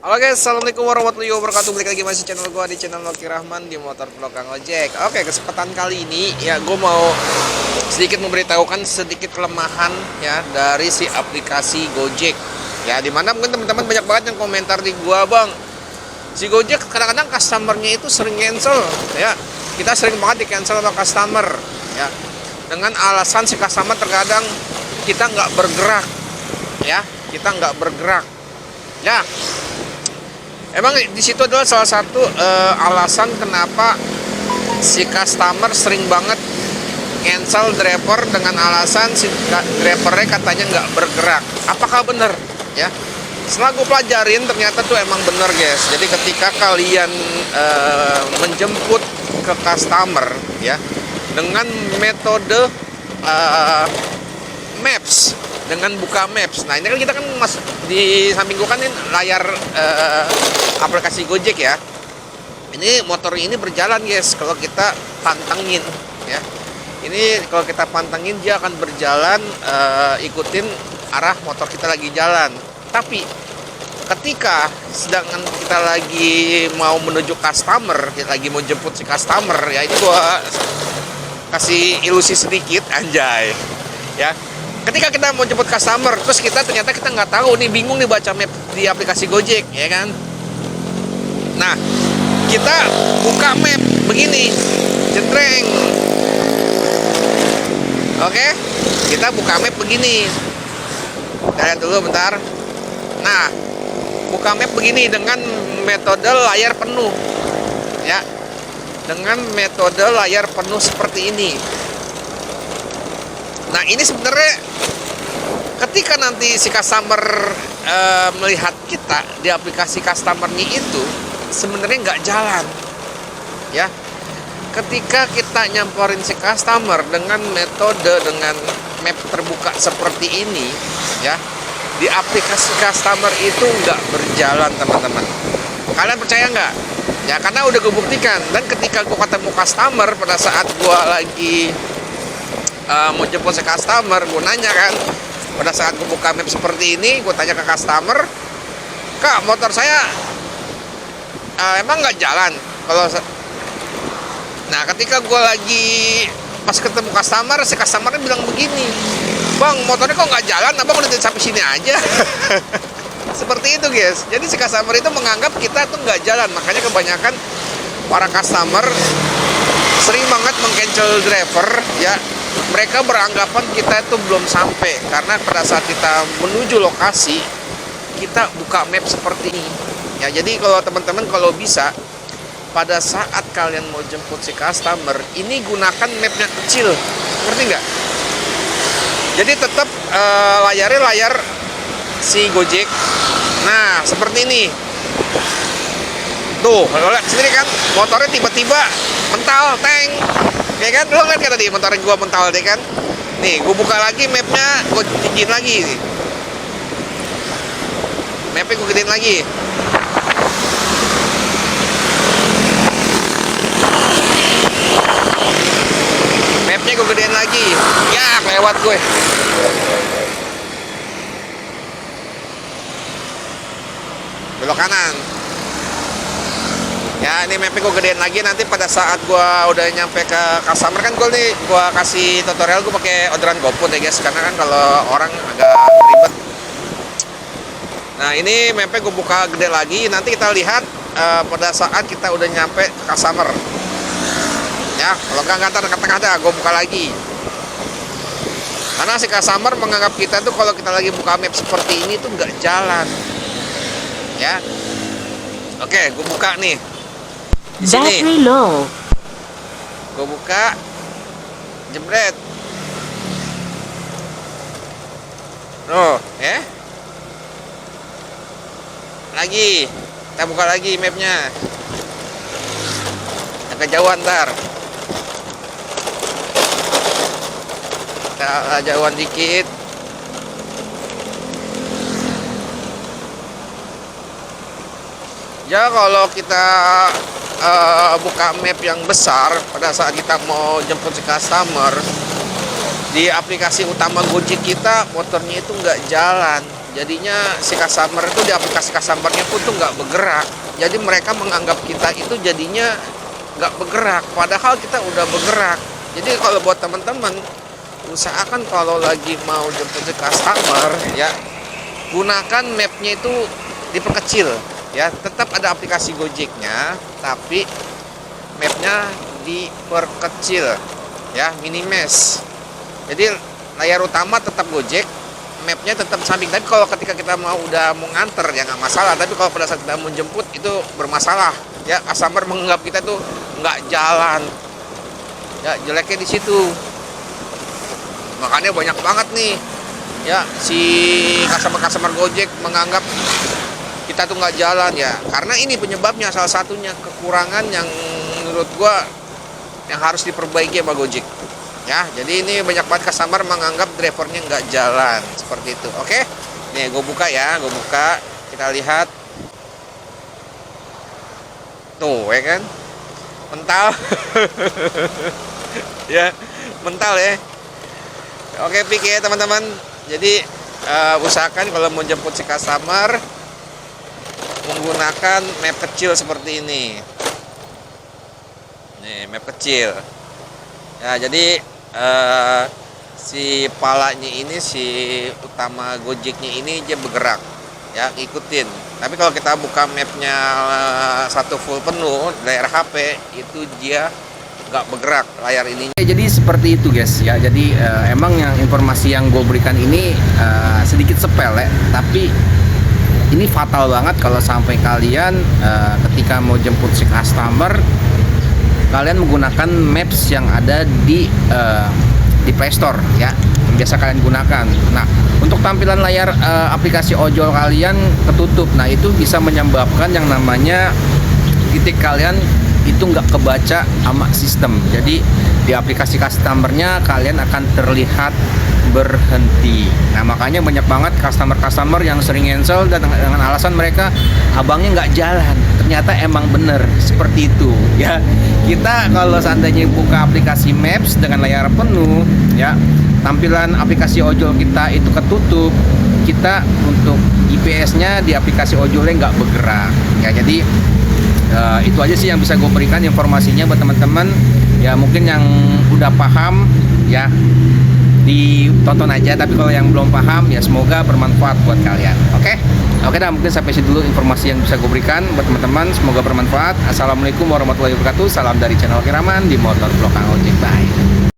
Halo guys, assalamualaikum warahmatullahi wabarakatuh. Balik lagi masih channel gue di channel Loki Rahman di Motor Vlog Kang Ojek. Oke, kesempatan kali ini ya gue mau sedikit memberitahukan sedikit kelemahan ya dari si aplikasi Gojek. Ya, dimana mungkin teman-teman banyak banget yang komentar di gua, bang, si Gojek kadang-kadang customernya itu sering cancel ya. Kita sering banget di cancel sama customer ya, dengan alasan si customer terkadang kita nggak bergerak ya, kita nggak bergerak ya. Emang di situ adalah salah satu alasan kenapa si customer sering banget cancel driver dengan alasan si drivernya katanya nggak bergerak. Apakah benar? Ya, setelah gue pelajarin ternyata tuh emang bener guys. Jadi ketika kalian menjemput ke customer ya dengan metode maps, dengan buka maps. Nah ini kan kita kan di samping gue kan ini layar aplikasi Gojek ya. Ini motor ini berjalan guys. Kalau kita pantengin ya, ini kalau kita pantengin dia akan berjalan ikutin arah motor kita lagi jalan. Tapi ketika sedangkan kita lagi mau menuju customer, kita lagi mau jemput si customer ya, ini gua kasih ilusi sedikit anjay ya. Ketika kita mau jemput customer, terus ternyata kita nggak tahu nih, bingung nih baca map di aplikasi Gojek ya kan. Nah, kita buka map begini, jentreng. Oke, kita buka map begini. Kita lihat dulu bentar. Nah, buka map begini dengan metode layar penuh ya, dengan metode layar penuh seperti ini. Nah ini sebenarnya ketika nanti si customer melihat kita di aplikasi customernya itu sebenarnya nggak jalan ya. Ketika kita nyamperin si customer dengan metode dengan map terbuka seperti ini ya, di aplikasi customer itu nggak berjalan teman-teman. Kalian percaya nggak? Ya karena udah gue buktikan. Dan ketika gue ketemu customer pada saat gue lagi mau jemput si customer, gue nanya kan, pada saat gue buka map seperti ini, gue tanya ke customer, kak motor saya emang nggak jalan kalau. Nah ketika gue lagi pas ketemu customer, si customernya bilang begini, bang motornya kok nggak jalan, abang udah sampai sini aja. Seperti itu guys. Jadi si customer itu menganggap kita tuh nggak jalan. Makanya kebanyakan para customer sering banget meng-cancel driver ya. Mereka beranggapan kita itu belum sampai, karena pada saat kita menuju lokasi kita buka map seperti ini ya. Jadi kalau teman-teman kalau bisa pada saat kalian mau jemput si customer ini gunakan mapnya kecil, ngerti nggak? Jadi tetap layarnya layar si Gojek. Nah seperti ini tuh, lo lihat sendiri kan motornya tiba-tiba mental tank ya kan. Lo lihat kan tadi motornya gua mental deh kan. Nih gua buka lagi mapnya, gua tinggiin lagi nih. Mapnya gua gedein lagi. Mapnya gua gedein lagi. Ya lewat gue. Belok kanan ya. Ini mapnya gue gedein lagi. Nanti pada saat gue udah nyampe ke customer kan, gue nih gue kasih tutorial gue pakai orderan GoFood ya guys, karena kan kalau orang agak ribet. Nah ini mapnya gue buka gede lagi. Nanti kita lihat pada saat kita udah nyampe ke customer ya. Kalau nggak ngantar tengah-tengah dah gue buka lagi, karena si customer menganggap kita tuh kalau kita lagi buka map seperti ini tuh nggak jalan ya. Oke, gue buka nih di sini. Battery low. Gue buka, jebret. Loh, ya. Lagi, kita buka lagi mapnya. Agak kejauhan ntar. Kita jauhan dikit. Ya kalau kita buka map yang besar pada saat kita mau jemput si customer di aplikasi utama Gojek kita, motornya itu nggak jalan jadinya si customer itu di aplikasi customernya pun tuh nggak bergerak. Jadi mereka menganggap kita itu jadinya nggak bergerak, padahal kita udah bergerak. Jadi kalau buat teman-teman, usahakan kalau lagi mau jemput si customer ya, gunakan mapnya itu diperkecil ya. Tetap ada aplikasi Gojeknya, tapi mapnya diperkecil ya, minimize. Jadi layar utama tetap Gojek, mapnya tetap samping. Tapi kalau ketika kita udah mau nganter ya nggak masalah. Tapi kalau pada saat kita mau jemput itu bermasalah ya. Customer menganggap kita tuh nggak jalan ya, jeleknya di situ. Makanya banyak banget nih ya si customer Gojek menganggap kita tuh nggak jalan ya, karena ini penyebabnya, salah satunya kekurangan yang menurut gua yang harus diperbaiki sama Gojek ya. Jadi ini banyak banget customer menganggap drivernya nggak jalan seperti itu. Oke, nih gue buka ya, gue buka, kita lihat tuh ya kan, mental ya, mental ya. Oke, pikir ya teman-teman. Jadi usahakan kalau mau jemput si customer menggunakan map kecil seperti ini. Nih map kecil ya. Jadi si palanya ini, si utama Gojeknya ini dia bergerak ya, ikutin. Tapi kalau kita buka mapnya satu full penuh layar HP, itu dia nggak bergerak layar ini. Jadi seperti itu guys ya. Jadi emang yang informasi yang gue berikan ini sedikit sepele, tapi ini fatal banget kalau sampai kalian ketika mau jemput si customer, kalian menggunakan maps yang ada di Play Store ya, yang biasa kalian gunakan. Nah, untuk tampilan layar aplikasi ojol kalian ketutup. Nah, itu bisa menyebabkan yang namanya titik kalian itu nggak kebaca sama sistem. Jadi di aplikasi customernya kalian akan terlihat berhenti. Nah, makanya banyak banget customer yang sering cancel dan dengan alasan mereka abangnya nggak jalan. Ternyata emang bener seperti itu ya. Kita kalau seandainya buka aplikasi Maps dengan layar penuh ya, tampilan aplikasi ojol kita itu ketutup, kita untuk GPS-nya di aplikasi ojolnya nggak bergerak ya. Jadi itu aja sih yang bisa gue berikan informasinya buat teman-teman ya. Mungkin yang udah paham ya ditonton aja, tapi kalau yang belum paham ya semoga bermanfaat buat kalian. Oke dah, mungkin sampai sini dulu informasi yang bisa gue berikan buat teman-teman, semoga bermanfaat. Assalamualaikum warahmatullahi wabarakatuh. Salam dari channel Kiraman di Motor Vlog Kang Ojek. Bye.